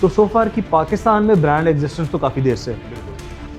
तो सो फार की पाकिस्तान में ब्रांड एग्जिस्टेंस तो काफ़ी देर से है।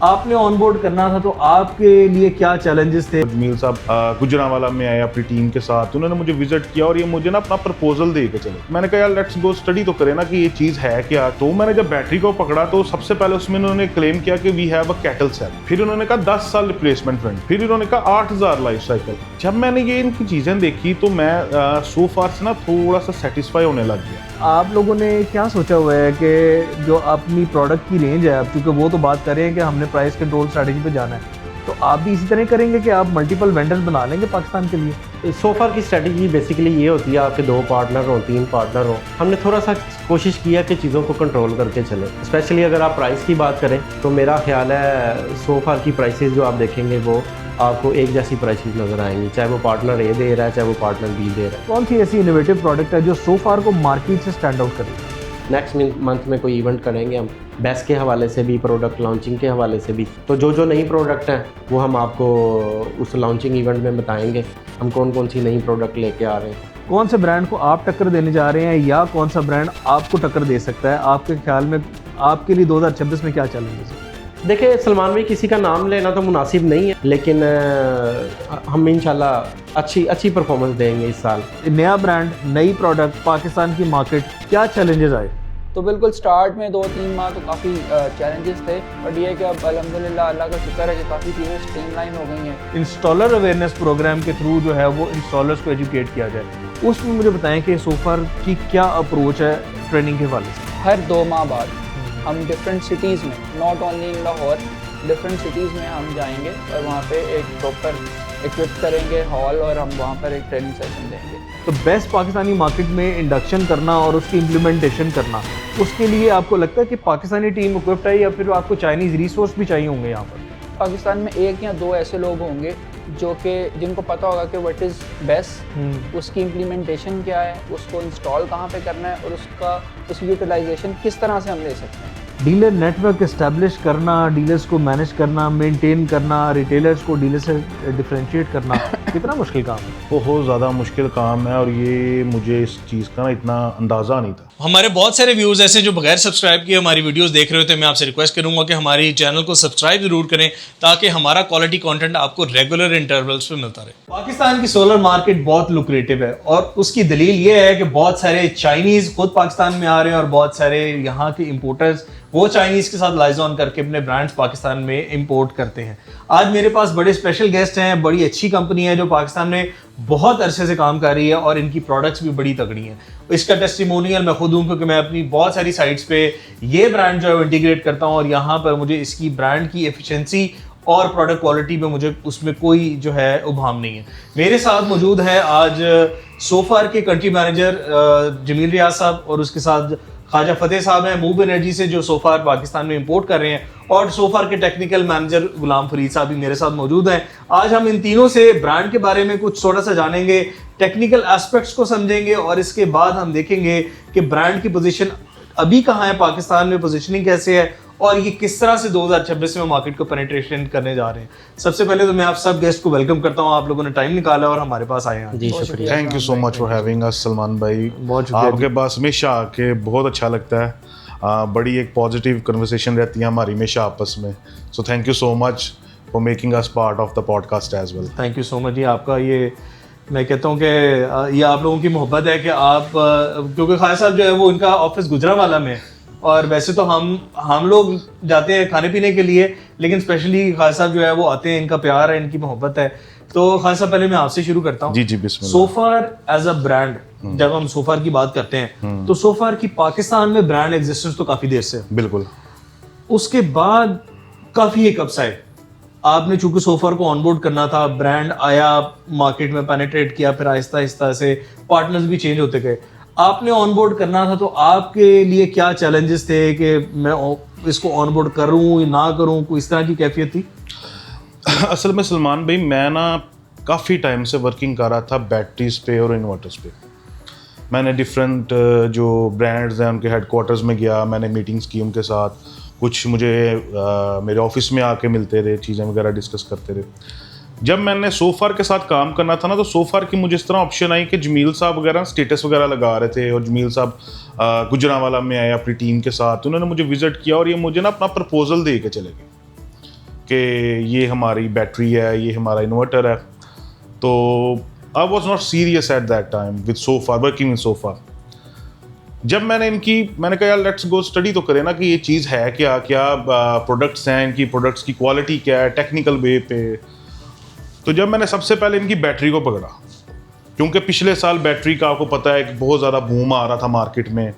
आपने ऑनबोर्ड करना था तो आपके लिए क्या चैलेंजेस थे? जमील साहब गुजरांवाला में आए अपनी टीम के साथ, उन्होंने मुझे विजिट किया और ये मुझे ना अपना प्रपोजल दे के चले। मैंने कहा यार लेट्स गो स्टडी तो करें ना कि ये चीज़ है क्या। तो मैंने जब बैटरी को पकड़ा तो सबसे पहले उसमें उन्होंने क्लेम किया कि we have a CATL cell, फिर उन्होंने कहा 10 साल रिप्लेसमेंट फ्रंट, फिर उन्होंने कहा 8000 लाइफ साइकिल। जब मैंने ये इनकी चीज़ें देखी तो मैं सो फार से ना थोड़ा सा सेटिस्फाई होने लग गया। आप लोगों ने क्या सोचा हुआ है कि जो अपनी प्रोडक्ट की रेंज है, अब चूँकि वो तो बात कर रहे हैं कि हमने प्राइस कंट्रोल स्ट्रैटेजी पे जाना है, तो आप भी इसी तरह करेंगे कि आप मल्टीपल वेंडर्स बना लेंगे पाकिस्तान के लिए? सो फार की स्ट्रेटजी बेसिकली ये होती है, आपके 2 पार्टनर हो, 3 पार्टनर हो। हमने थोड़ा सा कोशिश किया कि चीज़ों को कंट्रोल करके चलें। स्पेशली अगर आप प्राइस की बात करें तो मेरा ख्याल है सो फार की प्राइसेस जो आप देखेंगे वो आपको एक जैसी प्राइसेस नज़र आएंगी, चाहे वो पार्टनर ए दे रहा है चाहे वो पार्टनर बी दे रहा है। कौन सी ऐसी इनोवेटिव प्रोडक्ट है जो सो फार को मार्केट से स्टैंड आउट करेगी? नेक्स्ट मंथ में कोई इवेंट करेंगे हम, बेस्ट के हवाले से भी, प्रोडक्ट लॉन्चिंग के हवाले से भी। तो जो नई प्रोडक्ट हैं वो हम आपको उस लॉन्चिंग इवेंट में बताएंगे, हम कौन कौन सी नई प्रोडक्ट लेके आ रहे हैं। कौन से ब्रांड को आप टक्कर देने जा रहे हैं या कौन सा ब्रांड आपको टक्कर दे सकता है? आपके ख्याल में आपके लिए 2026 में क्या चैलेंजेस है? देखिए सलमान भाई, किसी का नाम लेना तो मुनासिब नहीं है, लेकिन हम इंशाल्लाह अच्छी परफॉर्मेंस देंगे इस साल। नया ब्रांड, नई प्रोडक्ट, पाकिस्तान की मार्केट, क्या चैलेंजेस आए? तो बिल्कुल स्टार्ट में 2-3 माह तो काफ़ी चैलेंजेस थे, बट ये है कि अब अल्हम्दुलिल्लाह अल्लाह का शुक्र है कि काफ़ी चीज़ें स्ट्रीमलाइन हो गई हैं। इंस्टॉलर अवेयरनेस प्रोग्राम के थ्रू जो है वो इंस्टॉलर्स को एजुकेट किया जाए, उसमें मुझे बताएं कि सो फार की क्या अप्रोच है ट्रेनिंग के हवाले से? हर 2 माह बाद हम डिफरेंट सिटीज़ में, not only in Lahore, different cities में हम जाएंगे और वहाँ पे एक प्रॉपर इक्विप करेंगे हॉल और हम वहाँ पर एक ट्रेनिंग सेशन देंगे। तो बेस्ट पाकिस्तानी मार्केट में इंडक्शन करना और उसकी इम्प्लीमेंटेशन करना, उसके लिए आपको लगता है कि पाकिस्तानी टीम इक्विप्ड है या फिर आपको चाइनीज़ रिसोर्स भी चाहिए होंगे यहाँ पर? पाकिस्तान में 1 या 2 ऐसे लोग होंगे जो कि जिनको पता होगा कि व्हाट इज़ बेस्ट, उसकी इम्प्लीमेंटेशन क्या है, उसको इंस्टॉल कहाँ पे करना है और उसकी यूटिलाइजेशन किस तरह से हम ले सकते हैं। डीलर नेटवर्क इस्टेब्लिश करना, डीलर्स को मैनेज करना, मेंटेन करना, रिटेलर्स को डीलर से डिफरेंशिएट करना कितना मुश्किल काम है? बहुत ज़्यादा मुश्किल काम है और ये मुझे इस चीज़ का ना इतना अंदाज़ा नहीं था। हमारे बहुत सारे व्यूअर्स ऐसे जो बगैर सब्सक्राइब किए हमारी वीडियोस देख रहे होते हैं। मैं आपसे रिक्वेस्ट करूंगा कि हमारी चैनल को सब्सक्राइब जरूर करें ताकि हमारा क्वालिटी कंटेंट आपको रेगुलर इंटरवल्स पे मिलता रहे। पाकिस्तान की सोलर मार्केट बहुत लुक्रेटिव है और उसकी दलील ये है कि बहुत सारे चाइनीज़ खुद पाकिस्तान में आ रहे हैं और बहुत सारे यहाँ के इम्पोर्टर्स वो चाइनीज़ के साथ लाइजॉन करके अपने ब्रांड्स पाकिस्तान में इंपोर्ट करते हैं। आज मेरे पास बड़े स्पेशल गेस्ट हैं, बड़ी अच्छी कंपनी है जो पाकिस्तान में बहुत अरसे से काम कर रही है और इनकी प्रोडक्ट्स भी बड़ी तगड़ी हैं। इसका टेस्टिमोनियल मैं खुद हूँ क्योंकि मैं अपनी बहुत सारी साइट्स पे ये ब्रांड जो है इंटीग्रेट करता हूँ और यहाँ पर मुझे इसकी ब्रांड की एफिशिएंसी और प्रोडक्ट क्वालिटी पे मुझे उसमें कोई जो है उभाम नहीं है। मेरे साथ मौजूद है आज सो फार के कंट्री मैनेजर जमील रियाज साहब और उसके साथ ख्वाजा फतेह साहब हैं मूव एनर्जी से जो सो फार पाकिस्तान में इंपोर्ट कर रहे हैं, और सो फार के टेक्निकल मैनेजर गुलाम फरीद साहब भी मेरे साथ मौजूद हैं। आज हम इन तीनों से ब्रांड के बारे में कुछ थोड़ा सा जानेंगे, टेक्निकल एस्पेक्ट्स को समझेंगे और इसके बाद हम देखेंगे कि ब्रांड की पोजीशन अभी कहाँ है, पाकिस्तान में पोजीशनिंग कैसे है और ये किस तरह से 2026 में मार्केट को पेनिट्रेशन करने जा रहे हैं। सबसे पहले तो मैं आप सब गेस्ट को वेलकम करता हूँ, आप लोगों ने टाइम निकाला और हमारे पास आए हैं। जी शुक्रिया। Thank you so much for having us Salman भाई। बहुत शुक्रिया। आपके पास हमेशा आके बहुत अच्छा लगता है, बड़ी एक पॉजिटिव कन्वर्सेशन रहती है हमारी हमेशा आपस में। So thank you so much for making us part of the podcast as well. Thank you so much जी। आपका ये मैं कहता हूँ कि ये आप लोगों की मोहब्बत है कि आप क्योंकि ख्वाजा साहब जो है वो उनका ऑफिस गुजरांवाला में है और वैसे तो हम लोग जाते हैं खाने पीने के लिए, लेकिन स्पेशली ख्वाजा साहब जो है वो आते हैं, इनका प्यार है, इनकी मोहब्बत है। तो ख्वाजा साहब पहले मैं आपसे शुरू करता हूँ। जी जी बिस्मिल्लाह। सो फार एज अ ब्रांड, जब हम सो फार की बात करते हैं तो सो फार की पाकिस्तान में ब्रांड एग्जिस्टेंस तो काफी देर से है। बिल्कुल। उसके बाद काफी हिकअप्स आए, आपने चूंकि सो फार को ऑनबोर्ड करना था, ब्रांड आया, मार्केट में पेनिट्रेट किया, फिर आहिस्ता आहिस्ता से पार्टनर्स भी चेंज होते गए। आपने ऑनबोर्ड करना था तो आपके लिए क्या चैलेंजेस थे कि मैं इसको ऑनबोर्ड करूं या ना करूं, कोई इस तरह की कैफियत थी? असल में सलमान भाई मैं ना काफ़ी टाइम से वर्किंग कर रहा था बैटरीज पे और इन्वर्टर्स पे। मैंने डिफरेंट जो ब्रांड्स हैं उनके हेडक्वार्टर्स में गया, मैंने मीटिंग्स की उनके साथ, कुछ मुझे मेरे ऑफिस में आके मिलते रहे, चीज़ें वगैरह डिस्कस करते रहे। जब मैंने सोफार के साथ काम करना था ना, तो सोफार की मुझे इस तरह ऑप्शन आई कि जमील साहब वगैरह स्टेटस वगैरह लगा रहे थे, और जमील साहब गुजरांवाला में आए अपनी टीम के साथ, उन्होंने मुझे विजिट किया और ये मुझे ना अपना प्रपोजल दे के चले गए कि ये हमारी बैटरी है, ये हमारा इन्वर्टर है। तो I was not serious at that time with so far, working in so far. जब मैंने कहा यार लेट्स गो स्टडी तो करें ना कि ये चीज़ है क्या, प्रोडक्ट्स हैं, इनकी प्रोडक्ट्स की क्वालिटी क्या है टेक्निकल वे पे। तो जब मैंने सबसे पहले इनकी बैटरी को पकड़ा, क्योंकि पिछले साल बैटरी का आपको पता है कि बहुत ज़्यादा बूम आ रहा था मार्केट में,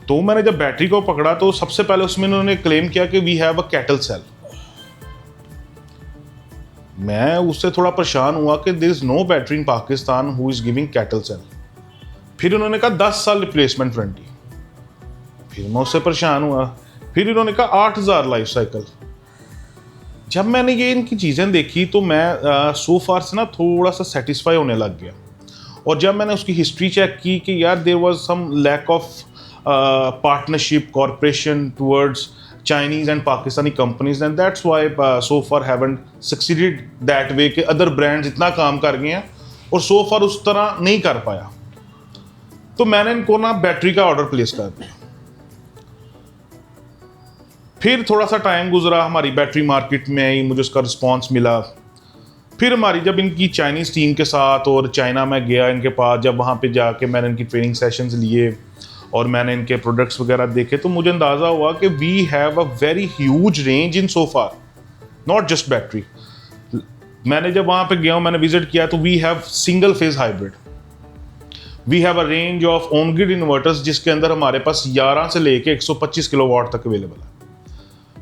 तो मैंने जब बैटरी को पकड़ा तो सबसे पहले उसमें उन्होंने क्लेम किया कि we have a CATL cell. मैं उससे थोड़ा परेशान हुआ कि there is no battery in Pakistan who is giving CATL cell. फिर उन्होंने कहा 10 साल रिप्लेसमेंट वारंटी। फिर मैं उससे परेशान हुआ। फिर इन्होंने कहा 8000 लाइफ साइकिल। जब मैंने ये इनकी चीज़ें देखी तो मैं सो फार से ना थोड़ा सा सेटिस्फाई होने लग गया। और जब मैंने उसकी हिस्ट्री चेक की कि यार there was some lack of partnership corporation towards Chinese and Pakistani companies, and that's why so far haven't succeeded that way कि other brands इतना काम कर गए हैं और so far उस तरह नहीं कर पाया। तो मैंने इनको ना बैटरी का ऑर्डर प्लेस कर दिया। फिर थोड़ा सा टाइम गुजरा, हमारी बैटरी मार्केट में आई, मुझे उसका रिस्पॉन्स मिला। फिर हमारी जब इनकी चाइनीज़ टीम के साथ और चाइना में गया इनके पास, जब वहाँ पे जाके मैंने इनकी ट्रेनिंग सेशंस लिए और मैंने इनके प्रोडक्ट्स वगैरह देखे, तो मुझे अंदाज़ा हुआ कि we have a very huge range in sofa, not just battery. मैंने जब वहाँ पे गया हूँ, मैंने विजिट किया, तो we have single phase hybrid, we have a range of on grid inverters जिसके अंदर हमारे पास 11 से लेके 125 किलोवाट तक अवेलेबल है।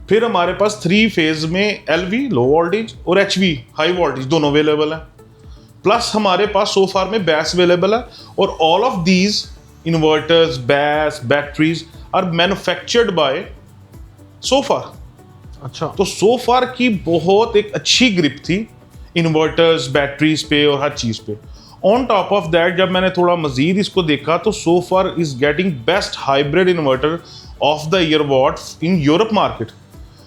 फिर हमारे पास 3 फेज में LV लो वोल्टेज और HV हाई वोल्टेज दोनों अवेलेबल है। प्लस हमारे पास सो फार में बैस अवेलेबल है, और all of these inverters, BESS, batteries are manufactured by Sofar. अच्छा, तो सो फार की बहुत एक अच्छी ग्रिप थी इन्वर्टर्स, बैटरीज पे और हर चीज़ पे। ऑन टॉप ऑफ दैट जब मैंने थोड़ा मजीद इसको देखा, तो Sofar is getting best hybrid inverter of the year award in Europe market.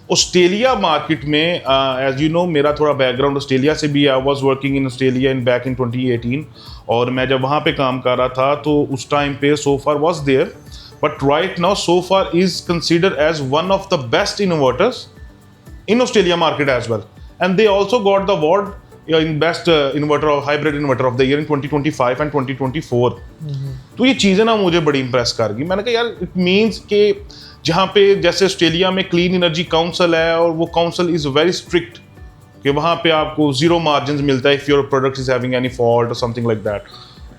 Australia market में एज यू नो मेरा थोड़ा बैकग्राउंड ऑस्ट्रेलिया से भी, I was working in Australia in back in 2018, और मैं जब वहाँ पे काम कर रहा था तो उस टाइम पे Sofar was there, but right now Sofar is considered as one of the best inverters in Australia market as well, and they also got the award in best inverter hybrid inverter of the year in 2025 and 2024। तो ये चीज़ें ना मुझे बड़ी Impress कर गई। मैंने कहा यार इट मीन्स कि जहाँ पे जैसे ऑस्ट्रेलिया में क्लीन एनर्जी काउंसिल है, और वो काउंसिल इज़ वेरी स्ट्रिक्ट कि वहाँ पे आपको जीरो मार्जिन मिलता है if your product is having any fault और समथिंग लाइक दैट।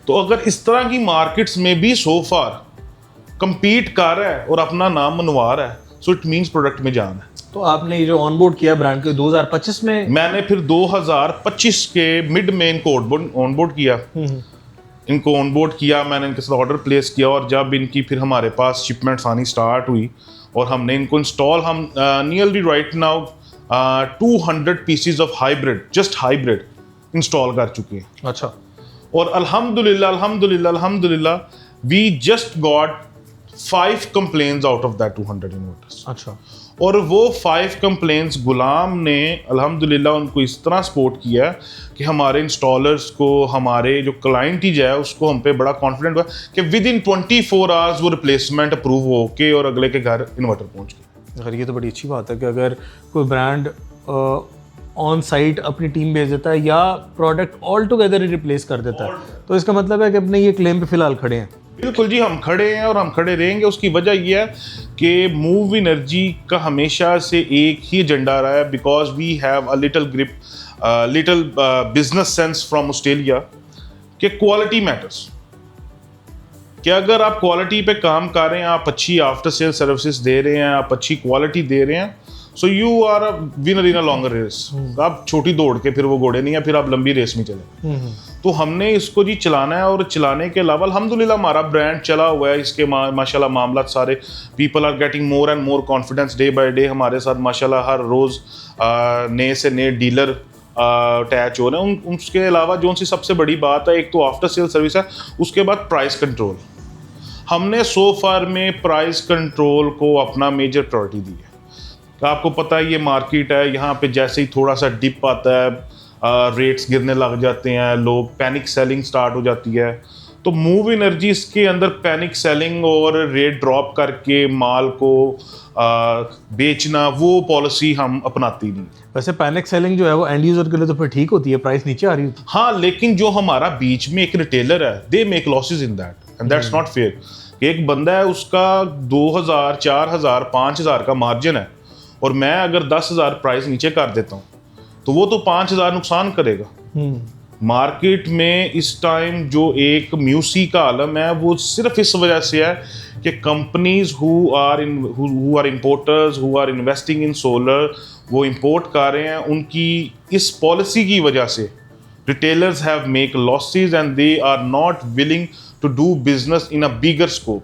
तो अगर इस तरह की मार्केट्स में भी सो फार compete कर रहा है और अपना नाम मनवा रहा है, सो इट मीन्स प्रोडक्ट में जान है। तो आपने ये जो ऑनबोर्ड किया ब्रांड के 2025 में, मैंने फिर 2025 के मिड में इनको ऑनबोर्ड किया, इनको ऑनबोर्ड किया, मैंने इनके साथ ऑर्डर प्लेस किया, और जब इनकी फिर हमारे पास शिपमेंट्स आनी स्टार्ट हुई और हमने इनको इंस्टॉल, हम nearly right now 200 pieces of hybrid, just hybrid install कर चुके हैं। अच्छा, और अल्हम्दुलिल्लाह we just got 5 complaints out of that 200 inverters. अच्छा, और वो 5 कंप्लेंट्स गुलाम ने अल्हम्दुलिल्लाह उनको इस तरह सपोर्ट किया कि हमारे इंस्टॉलर्स को, हमारे जो क्लाइंट ही है उसको हम पे बड़ा कॉन्फिडेंट हुआ कि विद इन 24 आवर्स वो रिप्लेसमेंट अप्रूव हो के और अगले के घर इन्वर्टर पहुंच गए। अगर ये तो बड़ी अच्छी बात है कि अगर कोई ब्रांड ऑन साइट अपनी टीम भेज देता है या प्रोडक्ट ऑल टुगेदर रिप्लेस कर देता है, तो इसका मतलब है कि अपने ये क्लेम पे फिलहाल खड़े हैं। बिल्कुल जी, हम खड़े हैं और हम खड़े रहेंगे। उसकी वजह यह है कि मूव एनर्जी का हमेशा से एक ही एजेंडा रहा है, because we have a little grip, little business sense from Australia कि क्वालिटी मैटर्स। कि अगर आप क्वालिटी पे काम कर रहे हैं, आप अच्छी आफ्टर सेल सर्विसेज दे रहे हैं, आप अच्छी क्वालिटी दे रहे हैं, so you are a winner in a longer race. आप छोटी दौड़ के फिर वो घोड़े नहीं है, फिर आप लंबी रेस में चले। तो हमने इसको जी चलाना है, और चलाने के अलावा अल्हम्दुलिल्लाह हमारा ब्रांड चला हुआ है। इसके माशाल्लाह मामला सारे, people are getting more and more confidence day by day. हमारे साथ माशाल्लाह हर रोज़ नए से नए डीलर अटैच हो रहे हैं। उसके अलावा जो सी सबसे बड़ी बात है, एक तो आफ्टर सेल सर्विस है, उसके बाद प्राइस कंट्रोल। हमने सो फार में प्राइस कंट्रोल को अपना मेजर प्रायोरिटी दी है। आपको पता है ये मार्केट है, यहाँ पे जैसे ही थोड़ा सा डिप आता है रेट्स गिरने लग जाते हैं, लोग पैनिक सेलिंग स्टार्ट हो जाती है। तो मूव एनर्जीज के अंदर पैनिक सेलिंग और रेट ड्रॉप करके माल को बेचना, वो पॉलिसी हम अपनाती नहीं। वैसे पैनिक सेलिंग जो है वो एंड यूजर के लिए तो फिर ठीक होती है, प्राइस नीचे आ रही होती हाँ, लेकिन जो हमारा बीच में एक रिटेलर है, they make losses in that and that's not fair. एक बंदा है, उसका 2000, 4000, 5000 का मार्जिन है और मैं अगर 10,000 प्राइस नीचे कर देता हूँ तो वो तो 5000 नुकसान करेगा। मार्केट में इस टाइम जो एक म्यूसी का आलम है वो सिर्फ इस वजह से है कि companies who are importers, who are investing in solar, वो इंपोर्ट कर रहे हैं। उनकी इस पॉलिसी की वजह से retailers have make losses and they are not willing to do business in a bigger scope.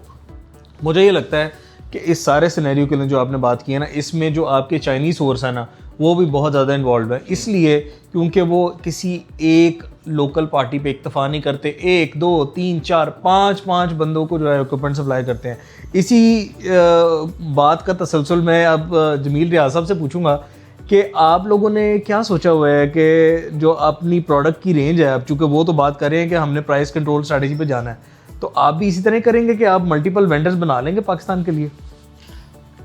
मुझे ये लगता है कि इस सारे सिनेरियो के लिए जो आपने बात की है ना, इसमें जो आपके चाइनीज़ सोर्स है ना, वो भी बहुत ज़्यादा इन्वॉल्व है, इसलिए क्योंकि वो किसी एक लोकल पार्टी पे इक्तफा नहीं करते, 1, 2, 3, 4, 5 बंदों को जो है इक्विपमेंट सप्लाई करते हैं। इसी बात का तसलसल मैं अब जमील रियाज साहब से पूछूंगा कि आप लोगों ने क्या सोचा हुआ है कि जो अपनी प्रोडक्ट की रेंज है, अब चूँकि वो तो बात कर रहे हैं कि हमने प्राइस कंट्रोल स्ट्रैटेजी पे जाना है, तो आप भी इसी तरह करेंगे कि आप मल्टीपल वेंडर्स बना लेंगे पाकिस्तान के लिए?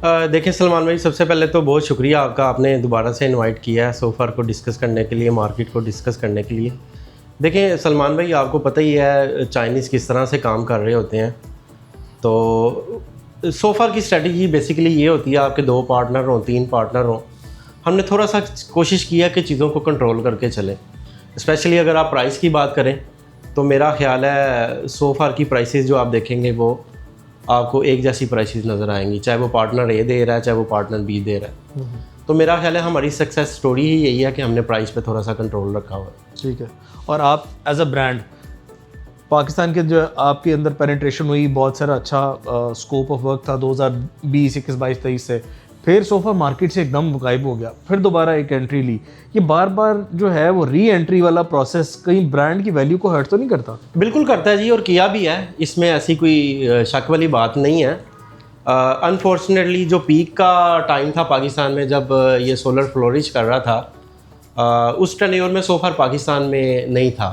देखिए सलमान भाई, सबसे पहले तो बहुत शुक्रिया आपका, आपने दोबारा से इनवाइट किया है सोफार को डिस्कस करने के लिए, मार्केट को डिस्कस करने के लिए। देखें सलमान भाई, आपको पता ही है चाइनीज़ किस तरह से काम कर रहे होते हैं। तो सोफार की स्ट्रेटजी बेसिकली ये होती है, आपके 2 पार्टनर हों, 3 पार्टनर हों। हमने थोड़ा सा कोशिश किया कि चीज़ों को कंट्रोल करके चलें। स्पेशली अगर आप प्राइस की बात करें तो मेरा ख्याल है सोफार की प्राइसेस जो आप देखेंगे वो आपको एक जैसी प्राइसेस नज़र आएंगी, चाहे वो पार्टनर ए दे रहा है, चाहे वो पार्टनर बी दे रहा है। तो मेरा ख्याल है हमारी सक्सेस स्टोरी ही यही है कि हमने प्राइस पे थोड़ा सा कंट्रोल रखा हुआ है। ठीक है। और आप एज अ ब्रांड पाकिस्तान के जो आपके अंदर पेनिट्रेशन हुई, बहुत सारा अच्छा स्कोप ऑफ वर्क था 2020, 21, 22, 23 से, फिर सोफा मार्केट से एकदम गायब हो गया, फिर दोबारा एक एंट्री ली। ये बार बार जो है वो री एंट्री वाला प्रोसेस कहीं ब्रांड की वैल्यू को हर्ट तो नहीं करता? बिल्कुल करता है जी, और किया भी है, इसमें ऐसी कोई शक वाली बात नहीं है। अनफॉर्चुनेटली जो पीक का टाइम था पाकिस्तान में, जब ये सोलर फ्लोरिश कर रहा था, उस टेन्योर में सोफार पाकिस्तान में नहीं था,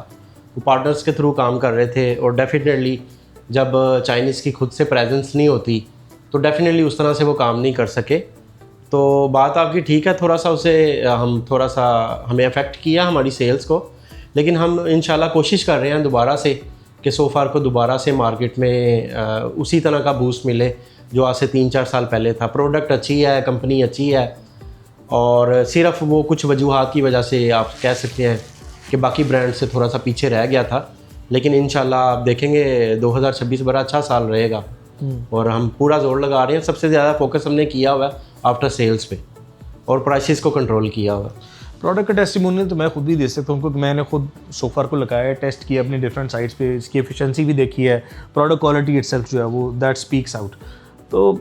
वो पार्टनर्स के थ्रू काम कर रहे थे। और डेफिनेटली जब चाइनीज़ की खुद से प्रेजेंस नहीं होती तो डेफिनेटली उस तरह से वो काम नहीं कर सके। तो बात आपकी ठीक है, थोड़ा सा उसे हमें अफेक्ट किया हमारी सेल्स को, लेकिन हम इंशाल्लाह कोशिश कर रहे हैं दोबारा से कि सोफार को दोबारा से मार्केट में उसी तरह का बूस्ट मिले जो आज से 3-4 साल पहले था। प्रोडक्ट अच्छी है, कंपनी अच्छी है, और सिर्फ वो कुछ वजूहात की वजह से आप कह सकते हैं कि बाकी ब्रांड से थोड़ा सा पीछे रह गया था। लेकिन इंशाल्लाह आप देखेंगे 2026 बड़ा अच्छा साल रहेगा और हम पूरा जोर लगा रहे हैं। सबसे ज़्यादा फोकस हमने किया हुआ है आफ्टर सेल्स पे और प्राइसेस को कंट्रोल किया हुआ। प्रोडक्ट का टेस्टिमोनियल तो मैं खुद भी दे सकता हूँ, क्योंकि मैंने खुद सोफार को लगाया है, टेस्ट किया अपनी डिफरेंट साइट्स पे, इसकी एफिशिएंसी भी देखी है, प्रोडक्ट क्वालिटी इटसेल्फ जो है वो दैट स्पीक्स आउट। तो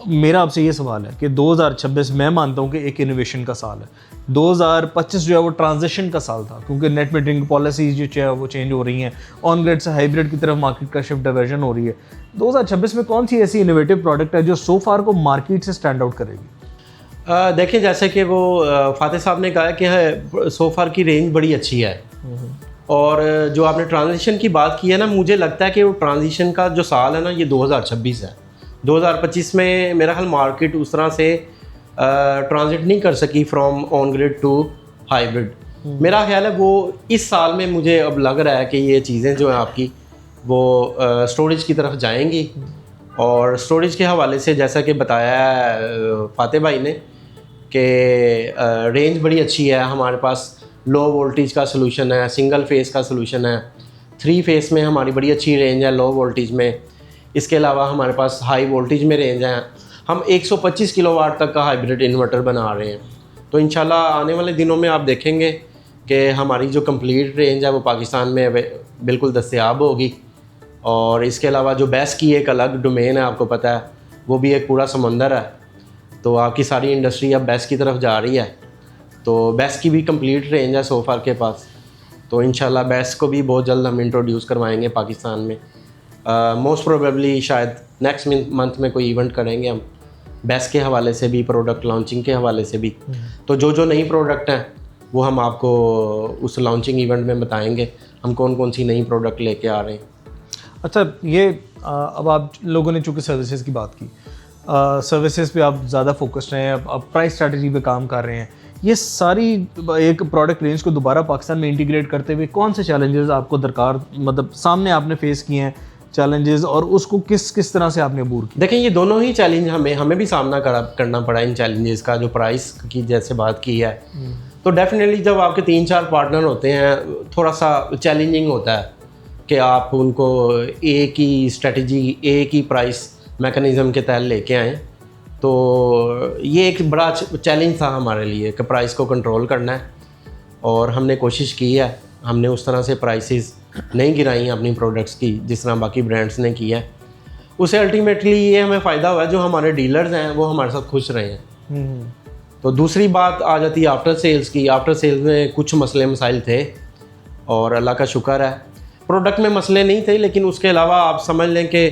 मेरा आपसे ये सवाल है कि 2026 मैं मानता हूँ कि एक इनोवेशन का साल है, 2025 जो है वो ट्रांजिशन का साल था, क्योंकि नेट मीटरिंग पॉलिसीज जो है वो चेंज हो रही हैं, ऑन ग्रिड से हाइब्रिड की तरफ मार्केट का शिफ्ट डाइवर्जन हो रही है। 2026 में कौन सी ऐसी इनोवेटिव प्रोडक्ट है जो सोफार को मार्केट से स्टैंड आउट करेगी? देखिए, जैसे कि वो फातिह साहब ने कहा कि सोफार की रेंज बड़ी अच्छी है, और जो आपने ट्रांजिशन की बात की है ना, मुझे लगता है कि वो ट्रांजिशन का जो साल है ना, ये 2026 है। 2025 में मेरा ख्याल मार्केट उस तरह से ट्रांजिट नहीं कर सकी from on grid to hybrid. मेरा ख्याल है वो इस साल में मुझे अब लग रहा है कि ये चीज़ें जो हैं आपकी वो स्टोरेज की तरफ जाएंगी। और स्टोरेज के हवाले से जैसा कि बताया है फातिह भाई ने कि रेंज बड़ी अच्छी है, हमारे पास लो वोल्टेज का सलूशन है, सिंगल फेस का सलूशन है, 3 फेस में हमारी बड़ी अच्छी रेंज है लो वोल्टेज में। इसके अलावा हमारे पास हाई वोल्टेज में रेंज है, हम 125 किलोवाट तक का हाइब्रिड इन्वर्टर बना रहे हैं। तो इंशाल्लाह आने वाले दिनों में आप देखेंगे कि हमारी जो कंप्लीट रेंज है वो पाकिस्तान में बिल्कुल दस्तयाब होगी। और इसके अलावा जो बेस की एक अलग डोमेन है, आपको पता है, वो भी एक पूरा समंदर है। तो आपकी सारी इंडस्ट्री अब बेस की तरफ जा रही है, तो बेस की भी कंप्लीट रेंज है सोफार के पास। तो इंशाल्लाह बेस को भी बहुत जल्द हम इंट्रोड्यूस करवाएंगे पाकिस्तान में। मोस्ट प्रोबेबली शायद नेक्स्ट मंथ में कोई इवेंट करेंगे हम बेस के हवाले से भी, प्रोडक्ट लॉन्चिंग के हवाले से भी। तो जो नई प्रोडक्ट हैं वो हम आपको उस लॉन्चिंग इवेंट में बताएंगे हम कौन कौन सी नई प्रोडक्ट लेके आ रहे हैं। अच्छा, ये अब आप लोगों ने चूँकि सर्विसेज की बात की, सर्विसेज पे आप ज़्यादा फोकस्ड हैं, अब प्राइस स्ट्रैटेजी पे काम कर रहे हैं, ये सारी एक प्रोडक्ट रेंज को दोबारा पाकिस्तान में इंटीग्रेट करते हुए कौन से चैलेंजेस आपको दरकार, मतलब सामने आपने फेस किए हैं चैलेंजेस, और उसको किस किस तरह से आपने अबूर किया? देखें, ये दोनों ही चैलेंज हमें भी सामना करना पड़ा इन चैलेंजेस का। जो प्राइस की जैसे बात की है, तो डेफिनेटली जब आपके 3-4 पार्टनर होते हैं थोड़ा सा चैलेंजिंग होता है कि आप उनको एक ही स्ट्रेटजी, एक ही प्राइस मैकेनिज़्म के तहत लेके आएँ। तो ये एक बड़ा चैलेंज था हमारे लिए कि प्राइस को कंट्रोल करना है, और हमने कोशिश की है। हमने उस तरह से प्राइसेस नहीं गिराई अपनी प्रोडक्ट्स की जिस तरह बाकी ब्रांड्स ने किया है। उससे अल्टीमेटली ये हमें फ़ायदा हुआ है, जो हमारे डीलर्स हैं वो हमारे साथ खुश रहे हैं। तो दूसरी बात आ जाती है आफ्टर सेल्स की। आफ्टर सेल्स में कुछ मसले मसाइल थे, और अल्लाह का शुक्र है प्रोडक्ट में मसले नहीं थे, लेकिन उसके अलावा आप समझ लें कि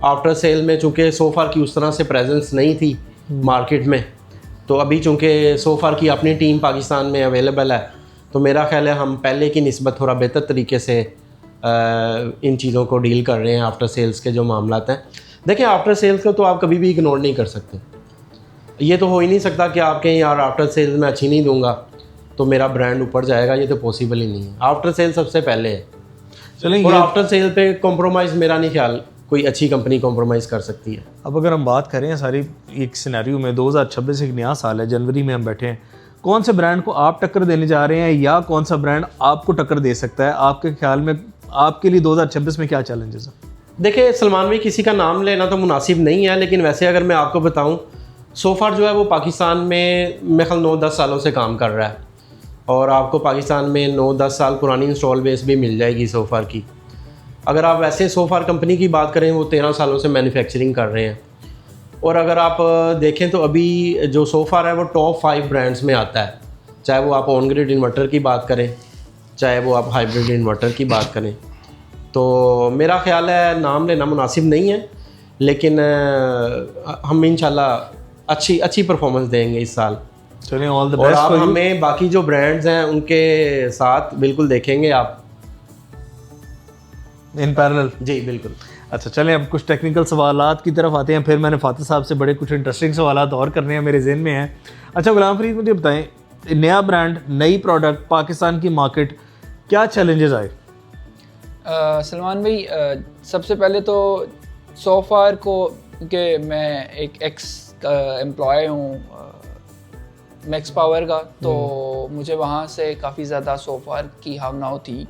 आफ्टर सेल में चूँकि सोफार की उस तरह से प्रेजेंस नहीं थी मार्केट में, तो अभी चूँकि सोफार की अपनी टीम पाकिस्तान में अवेलेबल है, तो मेरा ख्याल है हम पहले की निस्बत थोड़ा बेहतर तरीके से इन चीज़ों को डील कर रहे हैं। आफ्टर सेल्स के जो मामलात हैं, देखिए आफ्टर सेल्स को तो आप कभी भी इग्नोर नहीं कर सकते। ये तो हो ही नहीं सकता कि आप कहें यार आफ्टर सेल्स में अच्छी नहीं दूंगा तो मेरा ब्रांड ऊपर जाएगा, ये तो पॉसिबल ही नहीं है। आफ्टर सेल सबसे पहले है। चलें, और आफ्टर सेल पे कॉम्प्रोमाइज़ मेरा नहीं ख्याल कोई अच्छी कंपनी कॉम्प्रोमाइज़ कर सकती है। अब अगर हम बात करें सारी एक सिनेरियो में, 2026 एक नया साल है, जनवरी में हम बैठे हैं, कौन से ब्रांड को आप टक्कर देने जा रहे हैं, या कौन सा ब्रांड आपको टक्कर दे सकता है? आपके ख्याल में आपके लिए 2026 में क्या चैलेंजेस हैं? देखिए सलमान भाई, किसी का नाम लेना तो मुनासिब नहीं है, लेकिन वैसे अगर मैं आपको बताऊं, सोफार जो है वो पाकिस्तान में मेरे ख्याल 9-10 सालों से काम कर रहा है, और आपको पाकिस्तान में 9-10 साल पुरानी इंस्टॉल बेस भी मिल जाएगी सोफार की। अगर आप वैसे सोफार कंपनी की बात करें, वो 13 सालों से मैन्युफैक्चरिंग कर रहे हैं, और अगर आप देखें तो अभी जो सोफार है वो टॉप 5 ब्रांड्स में आता है, चाहे वो आप ऑन ग्रिड इन्वर्टर की बात करें, चाहे वो आप हाइब्रिड इन्वर्टर की बात करें। तो मेरा ख्याल है नाम लेना मुनासिब नहीं है, लेकिन हम इंशाल्लाह अच्छी परफॉर्मेंस देंगे इस साल। चलिए, ऑल द और बेस्ट आप फॉर यू। हमें बाकी जो ब्रांड्स हैं उनके साथ बिल्कुल देखेंगे आप। In parallel. जी बिल्कुल। अच्छा, चलें अब कुछ टेक्निकल सवालात की तरफ आते हैं, फिर मैंने फातिह साहब से बड़े कुछ इंटरेस्टिंग सवालात और करने हैं, मेरे जहन में हैं। अच्छा गुलाम फरीद, मुझे बताएं, नया ब्रांड, नई प्रोडक्ट, पाकिस्तान की मार्केट, क्या चैलेंजेस आए? सलमान भाई, सबसे पहले तो सोफार को कि मैं एक एक्स एम्प्लॉय हूँ मैक्स पावर का, तो मुझे वहाँ से काफ़ी ज़्यादा सोफार की भावनाओं थी।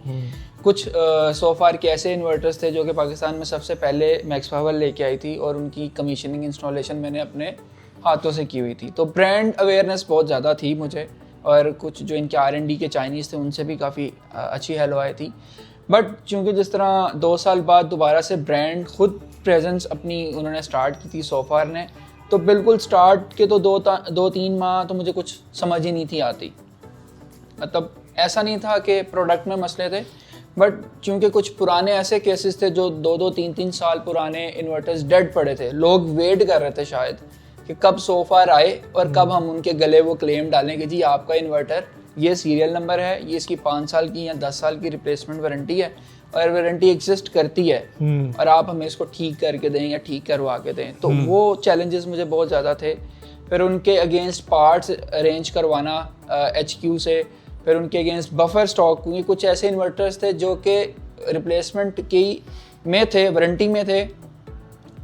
कुछ सोफार के ऐसे इन्वर्टर्स थे जो कि पाकिस्तान में सबसे पहले मैक्स पावर लेके आई थी, और उनकी कमीशनिंग इंस्टॉलेशन मैंने अपने हाथों से की हुई थी। तो ब्रांड अवेयरनेस बहुत ज़्यादा थी मुझे, और कुछ जो इनके R&D के चाइनीज़ थे उनसे भी काफ़ी अच्छी हेलो आई थी। बट चूँकि जिस तरह 2 साल बाद दोबारा से ब्रांड खुद प्रेजेंस अपनी उन्होंने स्टार्ट की थी सोफार ने, तो बिल्कुल स्टार्ट के तो 2-3 माह तो मुझे कुछ समझ ही नहीं थी आती। मतलब ऐसा नहीं था कि प्रोडक्ट में मसले थे, बट चूँकि कुछ पुराने ऐसे केसेस थे जो 2-2, 3-3 साल पुराने इन्वर्टर्स डेड पड़े थे, लोग वेट कर रहे थे शायद कि कब सोफार आए और कब हम उनके गले वो क्लेम डालें कि जी आपका इन्वर्टर ये सीरियल नंबर है, ये इसकी 5 साल की या 10 साल की रिप्लेसमेंट वारंटी है, और वारंटी एग्जिस्ट करती है, और आप हमें इसको ठीक करके दें या ठीक करवा के दें। तो वो चैलेंजेस मुझे बहुत ज़्यादा थे। फिर उनके अगेंस्ट पार्ट्स अरेंज करवाना HQ से, फिर उनके अगेंस्ट बफर स्टॉक, क्योंकि कुछ ऐसे इन्वर्टर्स थे जो कि रिप्लेसमेंट की में थे, वारंटी में थे,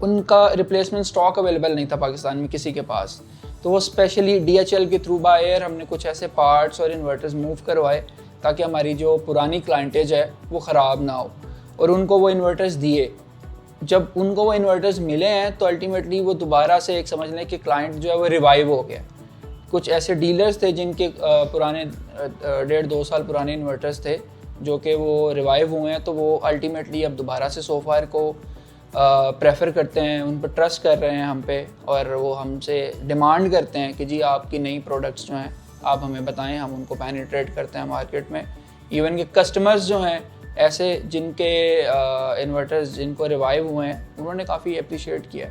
उनका रिप्लेसमेंट स्टॉक अवेलेबल नहीं था पाकिस्तान में किसी के पास। तो वो स्पेशली DHL के थ्रू बाय एयर हमने कुछ ऐसे पार्ट्स और इन्वर्टर्स मूव करवाए ताकि हमारी जो पुरानी क्लाइंटेज है वो ख़राब ना हो, और उनको वो इन्वर्टर्स दिए। जब उनको वो इन्वर्टर्स मिले हैं तो अल्टीमेटली वो दोबारा से एक समझ लें कि क्लाइंट जो है वो रिवाइव हो गया। कुछ ऐसे डीलर्स थे जिनके पुराने 1.5-2 साल पुराने इन्वर्टर्स थे जो कि वो रिवाइव हुए हैं, तो वो अल्टीमेटली अब दोबारा से सोफार को प्रेफर करते हैं, उन पर ट्रस्ट कर रहे हैं हम पे, और वो हमसे डिमांड करते हैं कि जी आपकी नई प्रोडक्ट्स जो हैं आप हमें बताएं, हम उनको पेनिट्रेट करते हैं मार्केट में। इवन के कस्टमर्स जो हैं ऐसे जिनके इन्वर्टर्स जिनको रिवाइव हुए हैं, उन्होंने काफ़ी अप्रिशिएट किया।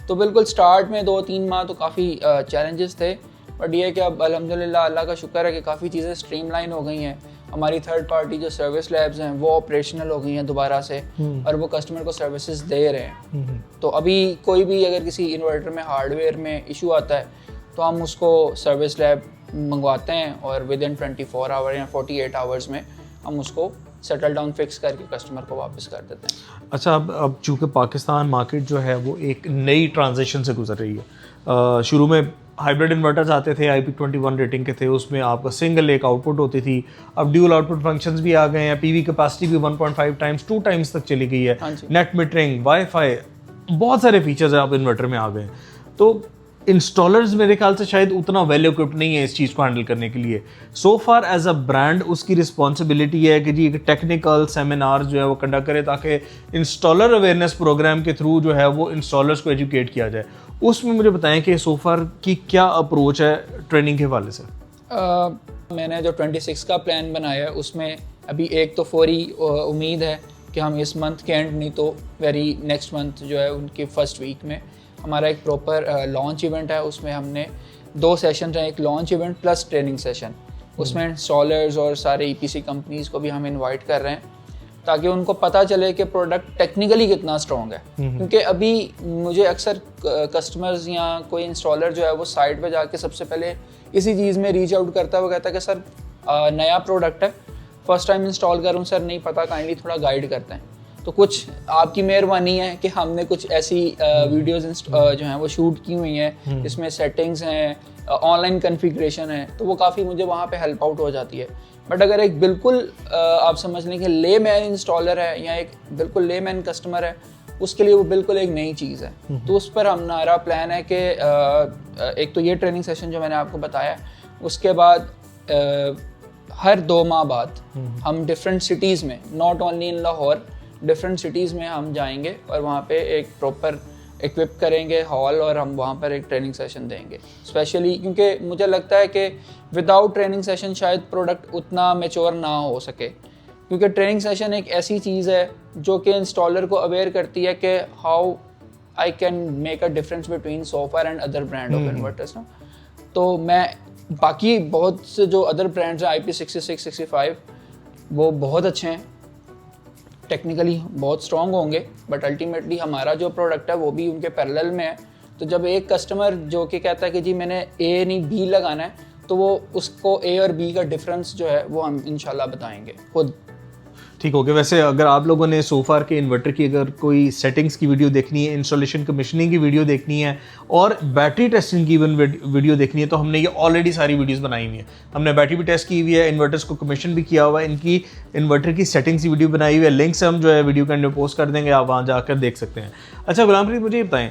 तो बिल्कुल स्टार्ट में 2-3 माह तो काफ़ी चैलेंजेस थे, बट ये है कि अब अल्हम्दुलिल्लाह अल्लाह का शुक्र है कि काफ़ी चीज़ें स्ट्रीमलाइन हो गई हैं। हमारी थर्ड पार्टी जो सर्विस लैब्स हैं वो ऑपरेशनल हो गई हैं दोबारा से, और वो कस्टमर को सर्विसेज दे रहे हैं। तो अभी कोई भी अगर किसी इन्वर्टर में हार्डवेयर में इशू आता है तो हम उसको सर्विस लैब मंगवाते हैं और विद इन 24 आवर या 48 आवर्स में हम उसको सेटल डाउन फिक्स करके कस्टमर को वापस कर देते हैं। अच्छा, अब चूँकि पाकिस्तान मार्केट जो है वो एक नई ट्रांजिशन से गुजर रही है। शुरू में हाइब्रिड इन्वर्टर्स आते थे, IP21 रेटिंग के थे, उसमें आपका सिंगल एक आउटपुट होती थी। अब ड्यूल आउटपुट फंक्शंस भी आ गए हैं, PV कैपेसिटी भी 1.5 टाइम्स 2 टाइम्स तक चली गई है, नेट मीटरिंग, वाईफाई, बहुत सारे फीचर्स अब इन्वर्टर में आ गए हैं। तो इंस्टॉलर्स मेरे ख्याल से शायद उतना वेल इक्विप्ड नहीं है इस चीज़ को हैंडल करने के लिए। सो फार एज अ ब्रांड उसकी रिस्पॉन्सिबिलिटी है कि जी एक टेक्निकल सेमिनार जो है वो कंडक्ट करे ताकि इंस्टॉलर अवेयरनेस प्रोग्राम के थ्रू जो है वो इंस्टॉलर्स को एजुकेट किया जाए। उसमें मुझे बताएं कि सो फार की क्या अप्रोच है ट्रेनिंग के हवाले से। मैंने जो 26 का प्लान बनाया है उसमें अभी एक तो फौरी उम्मीद है कि हम इस मंथ के एंड नहीं तो वेरी नेक्स्ट मंथ जो है उनकी फर्स्ट वीक में हमारा एक प्रॉपर लॉन्च इवेंट है। उसमें हमने 2 सेशन हैं, एक launch event plus training session. उसमें इंस्टॉलर्स और सारे EPC कंपनीज को भी हम इनवाइट कर रहे हैं ताकि उनको पता चले कि प्रोडक्ट टेक्निकली कितना स्ट्रॉन्ग है। क्योंकि अभी मुझे अक्सर कस्टमर्स या कोई इंस्टॉलर जो है वो साइट पे जाके सबसे पहले इसी चीज़ में रीच आउट करता है। वो कहता है कि सर नया प्रोडक्ट है, फर्स्ट टाइम इंस्टॉल कर रहा हूँ सर, नहीं पता, काइंडली थोड़ा गाइड करते हैं। तो कुछ आपकी मेहरबानी है कि हमने कुछ ऐसी वीडियोस जो हैं वो शूट की हुई हैं जिसमें सेटिंग्स हैं, ऑनलाइन कॉन्फ़िगरेशन है, तो वो काफ़ी मुझे वहाँ पे हेल्प आउट हो जाती है। बट अगर एक बिल्कुल आप समझ लें कि लेमैन इंस्टॉलर है या एक बिल्कुल लेमैन कस्टमर है, उसके लिए वो बिल्कुल एक नई चीज़ है। तो उस पर हमारा प्लान है कि एक तो ये ट्रेनिंग सेशन जो मैंने आपको बताया, उसके बाद हर 2 माह बाद हम डिफरेंट सिटीज़ में, not only in Lahore, different cities में हम जाएंगे और वहाँ पे एक प्रॉपर इक्विप करेंगे हॉल और हम वहाँ पर एक ट्रेनिंग सेशन देंगे स्पेशली, क्योंकि मुझे लगता है कि विदाउट ट्रेनिंग सेशन शायद प्रोडक्ट उतना मैच्योर ना हो सके। क्योंकि ट्रेनिंग सेशन एक ऐसी चीज़ है जो कि इंस्टॉलर को अवेयर करती है कि how I can make a difference between sofa and other brand of inverters ना। तो मैं बाकी बहुत से जो अदर ब्रांड्स हैं IP66, 65 वो बहुत अच्छे हैं, टेक्निकली बहुत स्ट्रॉन्ग होंगे, बट अल्टीमेटली हमारा जो प्रोडक्ट है वो भी उनके पैरेलल में है। तो जब एक कस्टमर जो कि कहता है कि जी मैंने A नहीं B लगाना है, तो वो उसको A और B का डिफरेंस जो है वो हम इंशाल्लाह बताएंगे खुद। ठीक हो गया। वैसे अगर आप लोगों ने सोफार के इन्वर्टर की अगर कोई सेटिंग्स की वीडियो देखनी है, इंस्टॉलेशन कमीशनिंग की वीडियो देखनी है और बैटरी टेस्टिंग की वीडियो देखनी है, तो हमने ये ऑलरेडी सारी वीडियोस बनाई हुई हैं। हमने बैटरी भी टेस्ट की हुई है, इन्वर्टर्स को कमीशन भी किया हुआ है, इनकी इन्वर्टर की सेटिंग्स की वीडियो बनाई हुई है। लिंक्स हम जो है वीडियो के अंदर पोस्ट कर देंगे, आप वहाँ जाकर देख सकते हैं। अच्छा गुलाम फरीद, मुझे ये बताएं,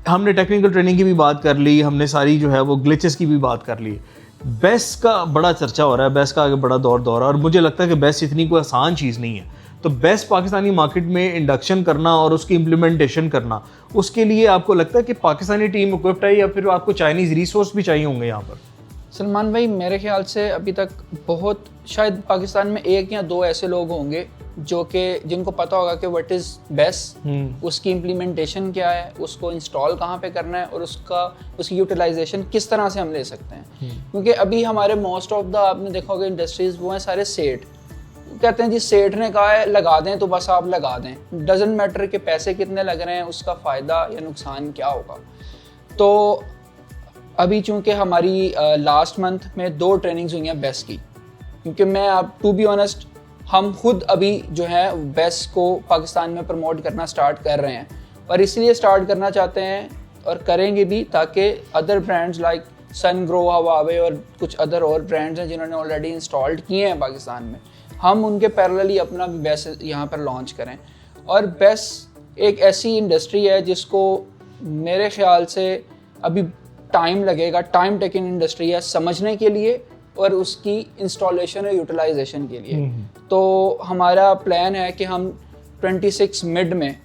हमने टेक्निकल ट्रेनिंग की भी बात कर ली, हमने सारी जो है वो ग्लिचेस की भी बात कर ली। बेस का बड़ा चर्चा हो रहा है, बेस का आगे बड़ा दौर है, और मुझे लगता है कि बेस इतनी कोई आसान चीज़ नहीं है। तो बेस्ट पाकिस्तानी मार्केट में इंडक्शन करना और उसकी इम्प्लीमेंटेशन करना, उसके लिए आपको लगता है कि पाकिस्तानी टीम इक्विप्ड है या फिर आपको चाइनीज़ रिसोर्स भी चाहिए होंगे यहाँ पर? सलमान भाई, मेरे ख्याल से अभी तक बहुत, शायद पाकिस्तान में 1 या 2 ऐसे लोग होंगे जो कि जिनको पता होगा कि व्हाट इज़ बेस्ट, उसकी इम्प्लीमेंटेशन क्या है, उसको इंस्टॉल कहाँ पे करना है और उसकी यूटिलाइजेशन किस तरह से हम ले सकते हैं। क्योंकि अभी हमारे मोस्ट ऑफ द, आपने देखा होगा इंडस्ट्रीज़, वो हैं सारे सेठ, कहते हैं जी सेठ ने कहा है लगा दें तो बस आप लगा दें, डजंट मैटर कि पैसे कितने लग रहे हैं, उसका फ़ायदा या नुकसान क्या होगा। तो अभी चूंकि हमारी लास्ट मंथ में 2 ट्रेनिंग्स हुई हैं बेस्ट की, क्योंकि मैं अब टू बी ऑनेस्ट, हम खुद अभी जो है बेस्ट को पाकिस्तान में प्रमोट करना स्टार्ट कर रहे हैं, और इसलिए स्टार्ट करना चाहते हैं और करेंगे भी ताकि other brands like Sungro, Huawei और कुछ अदर और ब्रांड्स हैं जिन्होंने ऑलरेडी इंस्टॉल्ड किए हैं पाकिस्तान में, हम उनके पैरेलली अपना भी बेस्ट यहाँ पर लॉन्च करें। और बेस्ट एक ऐसी इंडस्ट्री है जिसको मेरे ख्याल से अभी टाइम लगेगा, टाइम टेकिंग इंडस्ट्री है समझने के लिए और उसकी इंस्टॉलेशन और यूटिलाइजेशन के लिए। तो हमारा प्लान है कि हम 26 मिड में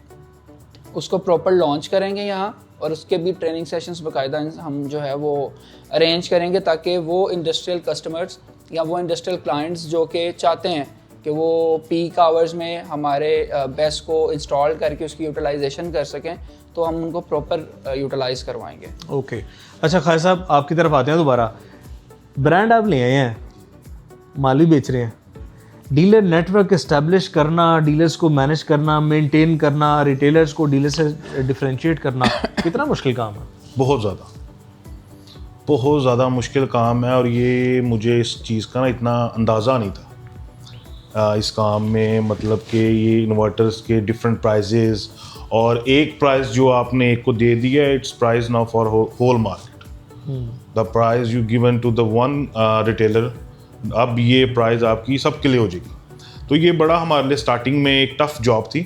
उसको प्रॉपर लॉन्च करेंगे यहाँ, और उसके भी ट्रेनिंग सेशंस बाकायदा हम जो है वो अरेंज करेंगे ताकि वो इंडस्ट्रियल कस्टमर्स या वो इंडस्ट्रियल क्लाइंट्स जो कि चाहते हैं कि वो पीक आवर्स में हमारे बेस्ट को इंस्टॉल करके उसकी यूटिलाइजेशन कर सकें, तो हम उनको प्रॉपर यूटिलाइज़ करवाएंगे। ओके। अच्छा खालिद साहब, आपकी तरफ आते हैं दोबारा। ब्रांड आप ले आए हैं, माल भी बेच रहे हैं, डीलर नेटवर्क इस्टेब्लिश करना, डीलर्स को मैनेज करना, मेंटेन करना, रिटेलर्स को डीलर से डिफरेंशिएट करना कितना मुश्किल काम है? बहुत ज़्यादा मुश्किल काम है, और ये मुझे इस चीज़ का ना इतना अंदाज़ा नहीं था इस काम में, मतलब कि ये इन्वर्टर्स के डिफरेंट प्राइजेस, और एक प्राइस जो आपने एक को दे दिया, it's price now for whole market, the price you given to the one retailer, अब ये प्राइस आपकी सबके लिए हो जाएगी। तो ये बड़ा हमारे लिए स्टार्टिंग में एक टफ जॉब थी।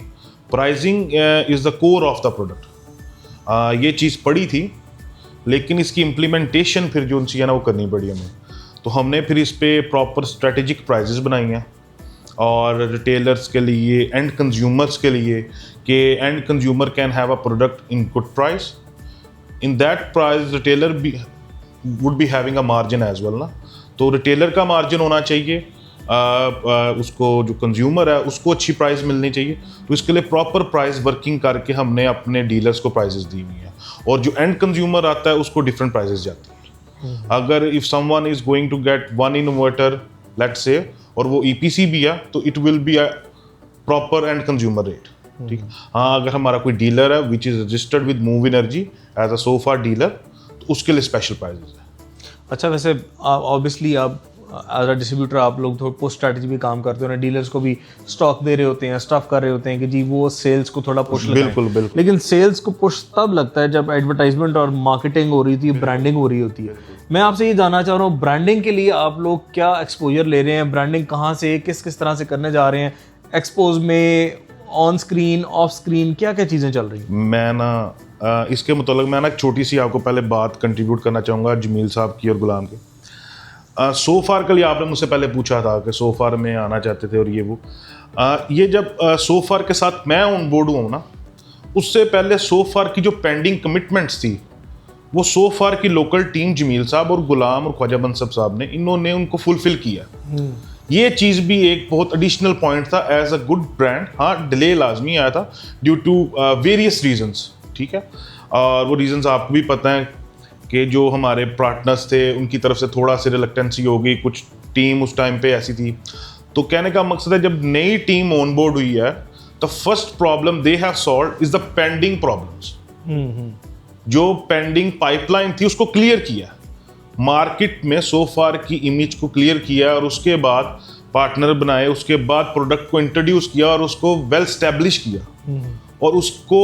Pricing is the core of the product, ये चीज़ पड़ी थी, लेकिन इसकी इम्प्लीमेंटेशन फिर जो उनसी है ना वो करनी पड़ी हमें। तो हमने फिर इस पे प्रॉपर स्ट्रेटेजिक प्राइजेस बनाई हैं, और रिटेलर्स के लिए, एंड कंज्यूमर्स के लिए, कि end consumer can have a product in good price, in that price retailer भी would be having a margin as well ना। तो रिटेलर का मार्जिन होना चाहिए, उसको जो कंज्यूमर है उसको अच्छी प्राइस मिलनी चाहिए। तो इसके लिए प्रॉपर प्राइस वर्किंग करके हमने अपने डीलर्स को प्राइसेस दी हुई हैं, और जो एंड कंज्यूमर आता है उसको डिफरेंट प्राइसेस जाती हैं। अगर if someone is going to get one inverter let's say, और वो EPC भी है, तो it will be a proper end consumer rate, ठीक है। हाँ, अगर हमारा कोई डीलर है which is registered with move Energy as a sofa dealer, तो उसके लिए स्पेशल प्राइजेस है। अच्छा, वैसे ऑब्वियसली आप एज अ डिस्ट्रीब्यूटर आप लोग थोड़ा पोस्ट स्ट्रैटेजी भी काम करते हो ना, डीलर्स को भी स्टॉक दे रहे होते हैं, स्टफ कर रहे होते हैं कि जी वो सेल्स को थोड़ा पुश लगाएं। बिल्कुल। लेकिन सेल्स को पुश तब लगता है जब एडवर्टाइजमेंट और मार्केटिंग हो रही थी, ब्रांडिंग हो रही होती है। मैं आपसे ये जानना चाह रहा हूँ, ब्रांडिंग के लिए आप लोग क्या एक्सपोजर ले रहे हैं? ब्रांडिंग कहाँ से, किस तरह से करने जा रहे हैं? एक्सपोज में, ऑन स्क्रीन, ऑफ स्क्रीन, क्या क्या चीज़ें चल रही हैं? मैं ना इसके मुतालिक मैं ना एक छोटी सी आपको पहले बात कंट्रीब्यूट करना चाहूँगा जमील साहब की और गुलाम की। सोफार के लिए आपने मुझसे पहले पूछा था कि सोफार में आना चाहते थे और ये वो, ये जब सोफार के साथ मैं ऑन बोर्ड हुआ ना, उससे पहले सोफार की जो पेंडिंग कमिटमेंट्स थी वो सोफार की लोकल टीम जमील साहब और गुलाम और ख्वाजा बंसब साहब ने, इन्होंने उनको फुलफिल किया। ये चीज़ भी एक बहुत एडिशनल पॉइंट था एज अ गुड ब्रांड। हाँ, डिले लाजमी आया था ड्यू टू वेरियस रीजंस, ठीक है, और वो रीजंस आपको भी पता है कि जो हमारे पार्टनर्स थे उनकी तरफ से थोड़ा सी रिलक्टेंसी हो गई, कुछ टीम उस टाइम पे ऐसी थी। तो कहने का मकसद है, जब नई टीम ऑन बोर्ड हुई है, the first problem they have solved is the pending problems. जो पेंडिंग पाइपलाइन थी उसको क्लियर किया, मार्केट में सोफार की इमेज को क्लियर किया, और उसके बाद पार्टनर बनाए, उसके बाद प्रोडक्ट को इंट्रोड्यूस किया और उसको वेल स्टैब्लिश किया, और उसको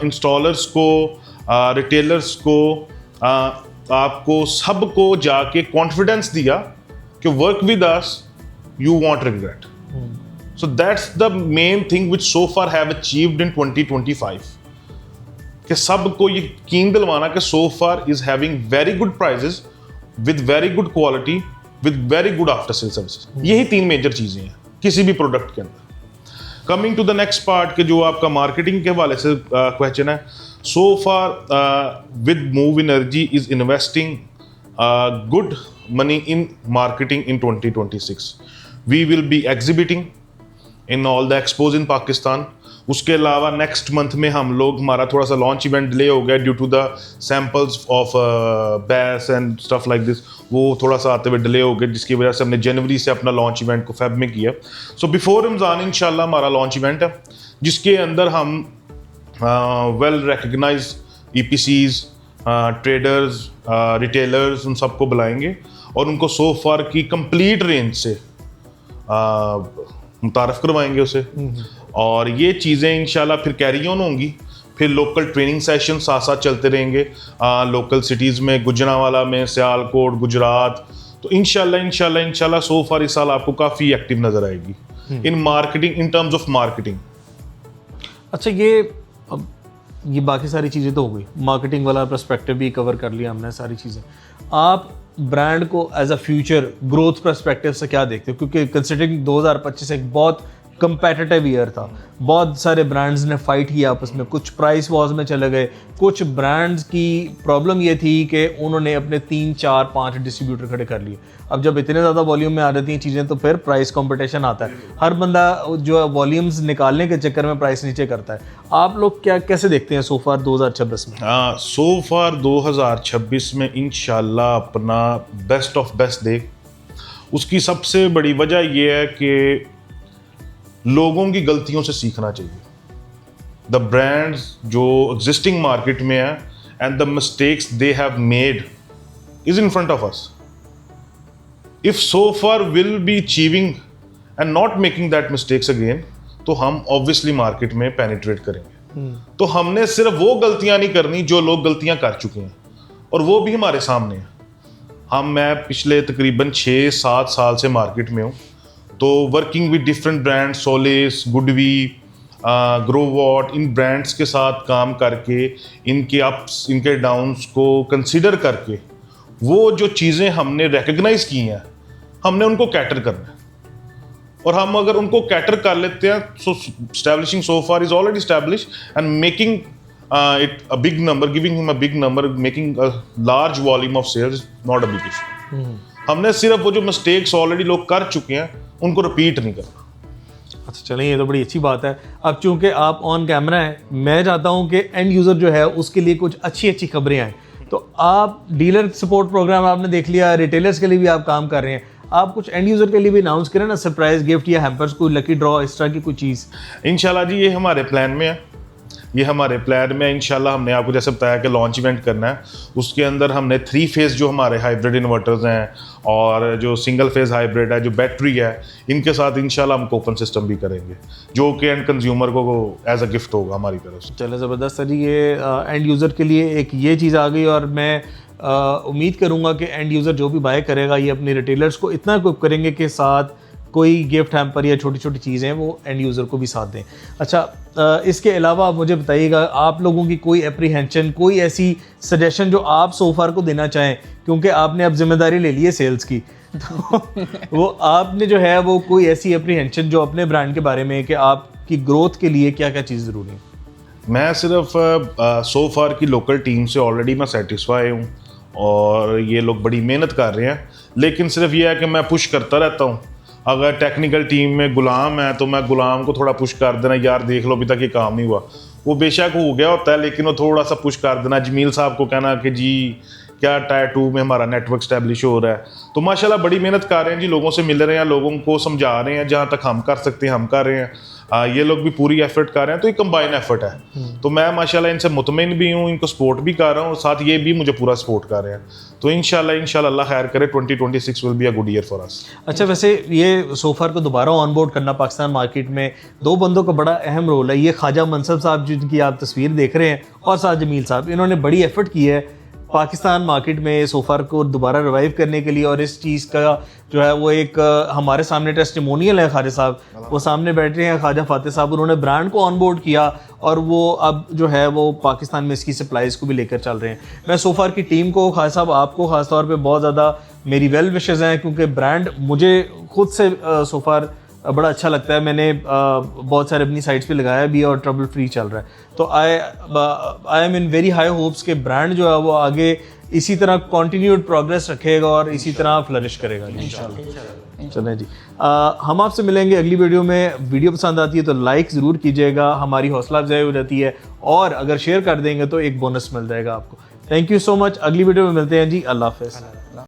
इंस्टॉलर्स को, रिटेलर्स को, आपको सबको जाके कॉन्फिडेंस दिया कि work with us, you won't regret. So that's the main thing which Sofar have achieved in 2025, कि सबको ये यकीन दिलवाना कि Sofar is having very good prices with very good quality with very good after sale services. यही तीन major चीजें हैं किसी भी प्रोडक्ट के अंदर। Coming to the next part के जो आपका मार्केटिंग के हवाले से क्वेश्चन है, Sofar with move energy is investing good money in marketing in 2026. We will be exhibiting in all the expos in Pakistan. उसके अलावा नेक्स्ट मंथ में हम लोग, हमारा थोड़ा सा लॉन्च इवेंट डिले हो गया due to the samples of base and stuff like this, वो थोड़ा सा आते हुए डिले हो गए, जिसकी वजह से हमने जनवरी से अपना लॉन्च इवेंट को फेब में किया। सो बिफोर रमज़ान इंशाल्लाह हमारा लॉन्च इवेंट है, जिसके अंदर हम well recognise EPCs, traders, retailers, उन सबको बुलाएंगे और उनको सो फार की कंप्लीट रेंज से मुतारफ़ करवाएंगे उसे। और ये चीज़ें इंशाल्लाह फिर कैरी ऑन होंगी, फिर लोकल ट्रेनिंग सेशन साथ साथ चलते रहेंगे लोकल सिटीज़ में, गुजरांवाला में, सियालकोट, गुजरात। तो इंशाल्लाह सो फार इस साल आपको काफ़ी एक्टिव नज़र आएगी in marketing, in terms of marketing. अच्छा, ये बाकी सारी चीज़ें तो हो गई, मार्केटिंग वाला पर्सपेक्टिव भी कवर कर लिया हमने सारी चीज़ें। आप ब्रांड को as a future growth perspective से क्या देखते हो? क्योंकि कंसिडरिंग 2025 एक बहुत कंपेटिटिव ईयर था, बहुत सारे ब्रांड्स ने फाइट किया आपस में, कुछ प्राइस वॉर्स में चले गए, कुछ ब्रांड्स की प्रॉब्लम ये थी कि उन्होंने अपने 3, 4, 5 डिस्ट्रीब्यूटर खड़े कर लिए। अब जब इतने ज़्यादा वॉल्यूम में आ जाती हैं चीज़ें तो फिर प्राइस कंपटीशन आता है, हर बंदा जो वॉल्यूम्स निकालने के चक्कर में प्राइस नीचे करता है। आप लोग क्या कैसे देखते हैं सो फार 2026 में? हाँ, सो फार 2026 में इंशाल्लाह अपना बेस्ट ऑफ बेस्ट देख। उसकी सबसे बड़ी वजह यह है कि लोगों की गलतियों से सीखना चाहिए। द ब्रांड्स जो एग्जिस्टिंग मार्केट में है and the mistakes they have made is in front of us. If so far will be achieving and not making that mistakes again, तो हम ऑब्वियसली मार्केट में पेनिट्रेट करेंगे। तो हमने सिर्फ वो गलतियां नहीं करनी जो लोग गलतियां कर चुके हैं, और वो भी हमारे सामने है। मैं पिछले तकरीबन 6-7 साल से मार्केट में हूँ, तो working with different brand, Solis, Goodwe, Growatt, इन ब्रांड्स के साथ काम करके इनके अप्स इनके डाउन्स को कंसिडर करके वो जो चीज़ें हमने रिकग्नाइज की हैं हमने उनको कैटर करना है। और हम अगर उनको कैटर कर लेते हैं, so establishing Sofar is already establish and making it a big number, giving him a big number, making a large volume of sales is not a big issue. हमने सिर्फ वो जो मिस्टेक्स ऑलरेडी लोग कर चुके हैं उनको repeat नहीं करना। अच्छा चलें, ये तो बड़ी अच्छी बात है। अब चूंकि आप ऑन कैमरा हैं, मैं चाहता हूं कि एंड यूज़र जो है उसके लिए कुछ अच्छी अच्छी खबरें आएँ। तो आप डीलर सपोर्ट प्रोग्राम आपने देख लिया, रिटेलर्स के लिए भी आप काम कर रहे हैं, आप कुछ एंड यूज़र के लिए भी अनाउंस करें ना, सरप्राइज गिफ्ट या हैम्पर्स, कोई लकी ड्रॉ, इस तरह की कोई चीज़। इंशाल्लाह जी, ये हमारे प्लान में है। इंशाल्लाह हमने आपको जैसे बताया कि लॉन्च इवेंट करना है। उसके अंदर हमने 3 फेज़ जो हमारे हाइब्रिड इन्वर्टर्स हैं और जो सिंगल फेज़ हाइब्रिड है, जो बैटरी है, इनके साथ इंशाल्लाह हम कूपन सिस्टम भी करेंगे जो कि एंड कंज्यूमर को एज अ गिफ्ट होगा हमारी तरफ से। चलो ज़बरदस्त है जी, ये एंड यूज़र के लिए एक ये चीज़ आ गई। और मैं उम्मीद करूँगा कि एंड यूज़र जो भी बाय करेगा ये अपने रिटेलर्स को इतना इक्विप करेंगे कि साथ कोई गिफ्ट हैम्पर या छोटी छोटी चीज़ें वो एंड यूज़र को भी साथ दें। अच्छा, इसके अलावा आप मुझे बताइएगा, आप लोगों की कोई एप्रीहेंशन, कोई ऐसी सजेशन जो आप सो फार को देना चाहें, क्योंकि आपने अब जिम्मेदारी ले ली है सेल्स की, तो वो आपने जो है वो कोई ऐसी एप्रीहेंशन जो अपने ब्रांड के बारे में कि आपकी ग्रोथ के लिए क्या क्या चीज़ ज़रूरी है? मैं सिर्फ सो फार की लोकल टीम से ऑलरेडी मैं सेटिस्फाई हूँ और ये लोग बड़ी मेहनत कर रहे हैं, लेकिन सिर्फ ये है कि मैं पुश करता रहता हूँ। अगर टेक्निकल टीम में गुलाम है तो मैं गुलाम को थोड़ा पुश कर देना, यार देख लो अभी तक ये काम नहीं हुआ। वो बेशक हो गया होता है, लेकिन वो थोड़ा सा पुश कर देना, जमील साहब को कहना कि जी क्या टायर 2 में हमारा नेटवर्क स्टैब्लिश हो रहा है। तो माशाल्लाह बड़ी मेहनत कर रहे हैं जी, लोगों से मिल रहे हैं, लोगों को समझा रहे हैं, जहाँ तक हम कर सकते हैं हम कर रहे हैं। ये लोग भी पूरी एफर्ट कर रहे हैं, तो ये कंबाइन एफर्ट है। तो मैं माशाल्लाह इनसे मुतमिन भी हूँ, इनको सपोर्ट भी कर रहा हूँ, साथ ये भी मुझे पूरा सपोर्ट कर रहे हैं। तो इंशाल्लाह अल्लाह खैर करे, 2026 will be a good year for us. अच्छा, वैसे ये सो फार को दोबारा ऑनबोर्ड करना पाकिस्तान मार्केट में 2 बंदों का बड़ा अहम रोल है। ये ख्वाजा मनसब साहब जिनकी आप तस्वीर देख रहे हैं और साथ जमील साहब, इन्होंने बड़ी एफर्ट की है पाकिस्तान मार्केट में सो फार को दोबारा रिवाइव करने के लिए। और इस चीज़ का जो है वो एक हमारे सामने टेस्टिमोनियल है, ख्वाजा साहब वो सामने बैठ रहे हैं, ख्वाजा फातिह साहब, उन्होंने ब्रांड को ऑनबोर्ड किया और वो अब जो है वो पाकिस्तान में इसकी सप्लाईज़ को भी लेकर चल रहे हैं। मैं सो फार की टीम को, ख्वाजा साहब आपको ख़ास तौर पे बहुत ज़्यादा मेरी वेल विशेज़ हैं, क्योंकि ब्रांड मुझे खुद से सो फार बड़ा अच्छा लगता है। मैंने बहुत सारे अपनी साइट्स पे लगाया भी और ट्रबल फ्री चल रहा है। तो I am in very high hopes के ब्रांड जो है वो आगे इसी तरह कंटिन्यूड प्रोग्रेस रखेगा और इसी तरह फ्लरिश करेगा इंशाल्लाह। चलें जी, हम आपसे मिलेंगे अगली वीडियो में। वीडियो पसंद आती है तो लाइक ज़रूर कीजिएगा, हमारी हौसला अफजाई हो जाती है, और अगर शेयर कर देंगे तो एक बोनस मिल जाएगा आपको। Thank you so much. अगली वीडियो में मिलते हैं जी, अल्लाह हाफ़िज़।